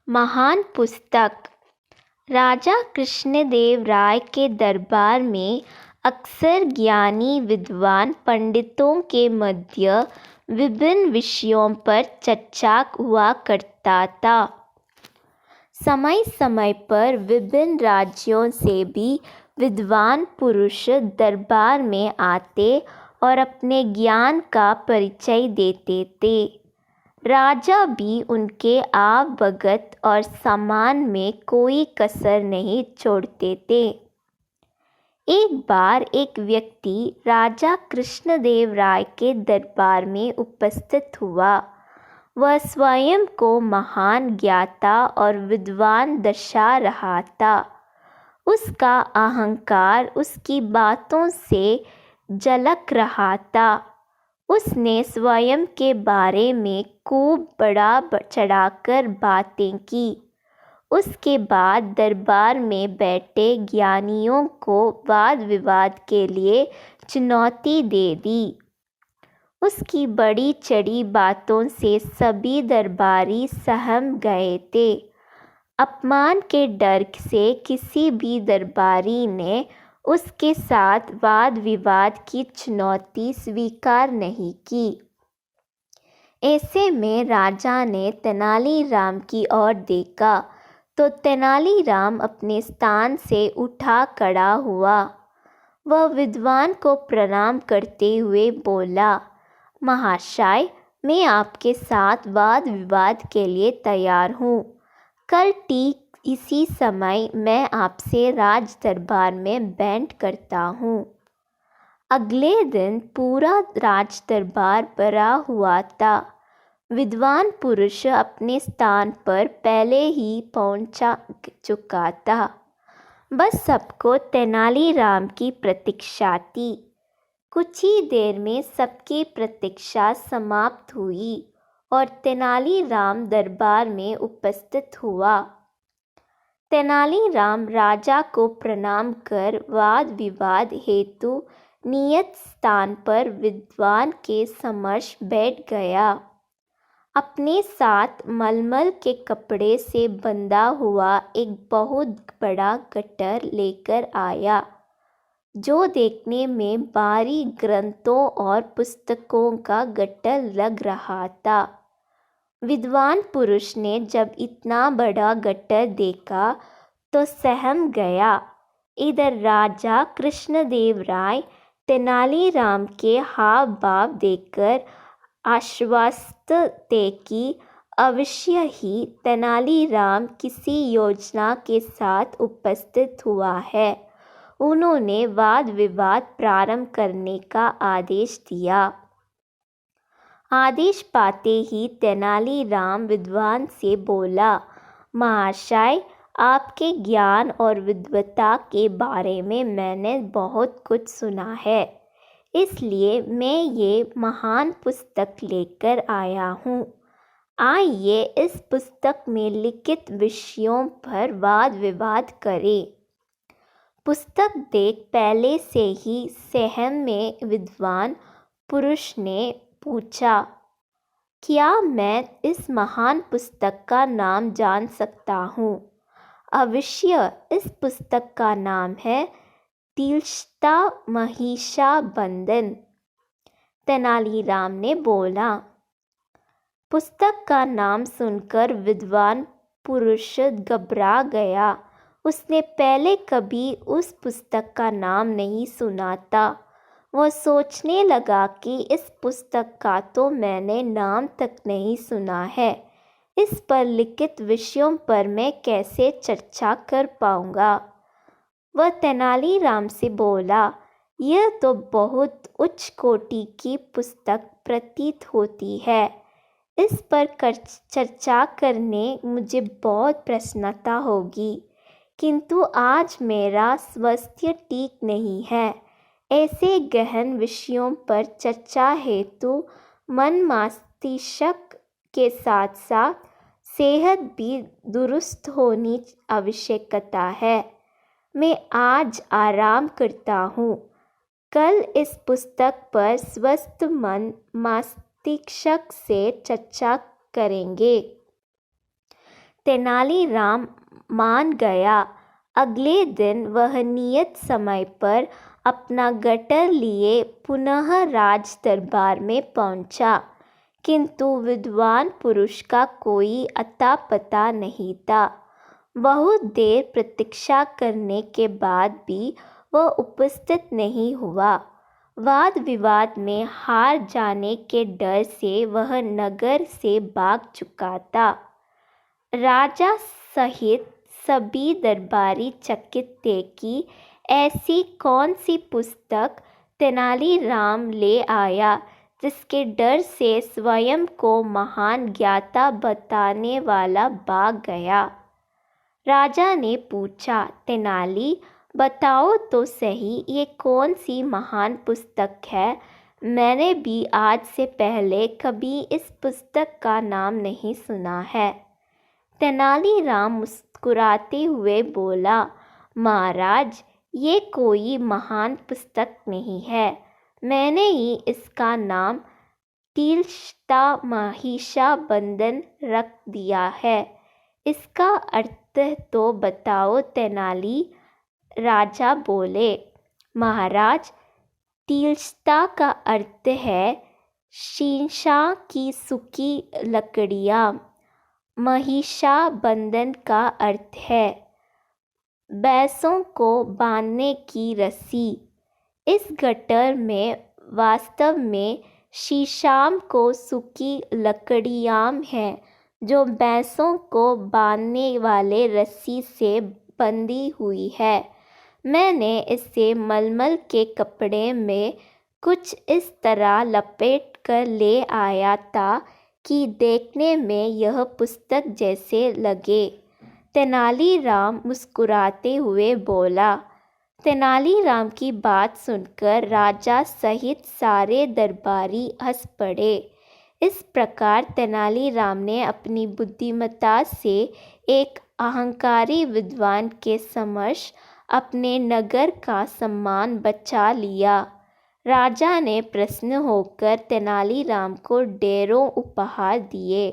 महान पुस्तक। राजा कृष्णदेव राय के दरबार में अक्सर ज्ञानी विद्वान पंडितों के मध्य विभिन्न विषयों पर चर्चा हुआ करता था। समय समय पर विभिन्न राज्यों से भी विद्वान पुरुष दरबार में आते और अपने ज्ञान का परिचय देते थे। राजा भी उनके आवभगत और सम्मान में कोई कसर नहीं छोड़ते थे। एक बार एक व्यक्ति राजा कृष्णदेव राय के दरबार में उपस्थित हुआ। वह स्वयं को महान ज्ञाता और विद्वान दर्शा रहा था। उसका अहंकार उसकी बातों से झलक रहा था। उसने स्वयं के बारे में खूब बढ़ा चढ़ाकर बातें की। उसके बाद दरबार में बैठे ज्ञानियों को वाद विवाद के लिए चुनौती दे दी। उसकी बड़ी चढ़ी बातों से सभी दरबारी सहम गए थे। अपमान के डर से किसी भी दरबारी ने उसके साथ वाद विवाद की चुनौती स्वीकार नहीं की। ऐसे में राजा ने तेनालीराम की ओर देखा तो तेनालीराम अपने स्थान से उठा खड़ा हुआ। वह विद्वान को प्रणाम करते हुए बोला, महाशय, मैं आपके साथ वाद विवाद के लिए तैयार हूँ। कल ठीक इसी समय मैं आपसे राज दरबार में भेंट करता हूँ। अगले दिन पूरा राज दरबार भरा हुआ था। विद्वान पुरुष अपने स्थान पर पहले ही पहुंचा चुका था। बस सबको तेनालीराम की प्रतीक्षा थी। कुछ ही देर में सबकी प्रतीक्षा समाप्त हुई और तेनालीराम दरबार में उपस्थित हुआ। तेनालीराम राजा को प्रणाम कर वाद विवाद हेतु नियत स्थान पर विद्वान के समक्ष बैठ गया। अपने साथ मलमल के कपड़े से बंधा हुआ एक बहुत बड़ा गट्टर लेकर आया, जो देखने में भारी ग्रंथों और पुस्तकों का गट्टर लग रहा था। विद्वान पुरुष ने जब इतना बड़ा गट्टर देखा तो सहम गया। इधर राजा कृष्णदेव राय तेनालीराम के हाव भाव देखकर आश्वस्त थे कि अवश्य ही तेनालीराम किसी योजना के साथ उपस्थित हुआ है। उन्होंने वाद विवाद प्रारंभ करने का आदेश दिया। आदेश पाते ही तेनालीराम विद्वान से बोला, महाशय, आपके ज्ञान और विद्वता के बारे में मैंने बहुत कुछ सुना है, इसलिए मैं ये महान पुस्तक लेकर आया हूँ। आइए इस पुस्तक में लिखित विषयों पर वाद विवाद करें। पुस्तक देख पहले से ही सहम में विद्वान पुरुष ने पूछा, क्या मैं इस महान पुस्तक का नाम जान सकता हूँ? अवश्य, इस पुस्तक का नाम है तिलस्ता महिषाबंधन। तेनालीराम ने बोला। पुस्तक का नाम सुनकर विद्वान पुरुष घबरा गया। उसने पहले कभी उस पुस्तक का नाम नहीं सुना था। वह सोचने लगा कि इस पुस्तक का तो मैंने नाम तक नहीं सुना है। इस पर लिखित विषयों पर मैं कैसे चर्चा कर पाऊंगा? वह तेनालीराम से बोला, यह तो बहुत उच्च कोटि की पुस्तक प्रतीत होती है। इस पर चर्चा करने मुझे बहुत प्रसन्नता होगी, किंतु आज मेरा स्वास्थ्य ठीक नहीं है। ऐसे गहन विषयों पर चर्चा हेतु मन मस्तिष्क के साथ साथ सेहत भी दुरुस्त होनी आवश्यकता है। मैं आज आराम करता हूँ। कल इस पुस्तक पर स्वस्थ मन मस्तिष्क से चर्चा करेंगे। तेनालीराम मान गया। अगले दिन वह नियत समय पर अपना गट्टर लिए पुनः राज दरबार में पहुंचा, किंतु विद्वान पुरुष का कोई अता पता नहीं था। बहुत देर प्रतीक्षा करने के बाद भी वह उपस्थित नहीं हुआ। वाद विवाद में हार जाने के डर से वह नगर से भाग चुका था। राजा सहित सभी दरबारी चकित थे कि ऐसी कौन सी पुस्तक तेनालीराम ले आया जिसके डर से स्वयं को महान ज्ञाता बताने वाला भाग गया। राजा ने पूछा, तेनाली, बताओ तो सही, ये कौन सी महान पुस्तक है? मैंने भी आज से पहले कभी इस पुस्तक का नाम नहीं सुना है। तेनालीराम मुस्कुराते हुए बोला, महाराज, ये कोई महान पुस्तक नहीं है। मैंने ही इसका नाम तीक्ष्णता महिषाबंदन रख दिया है। इसका अर्थ तो बताओ तेनाली। राजा बोले, महाराज, तीक्ष्णता का अर्थ है शीशा की सूखी लकड़ियाँ। महिषाबंदन का अर्थ है भैंसों को बांधने की रस्सी। इस गट्टर में वास्तव में शीशाम को सूखी लकड़ियाँ हैं जो भैंसों को बांधने वाले रस्सी से बंधी हुई है। मैंने इसे मलमल के कपड़े में कुछ इस तरह लपेट कर ले आया था कि देखने में यह पुस्तक जैसे लगे। तेनालीराम मुस्कुराते हुए बोला। तेनालीराम की बात सुनकर राजा सहित सारे दरबारी हंस पड़े। इस प्रकार तेनालीराम ने अपनी बुद्धिमत्ता से एक अहंकारी विद्वान के समक्ष अपने नगर का सम्मान बचा लिया। राजा ने प्रसन्न होकर तेनालीराम को ढेरों उपहार दिए।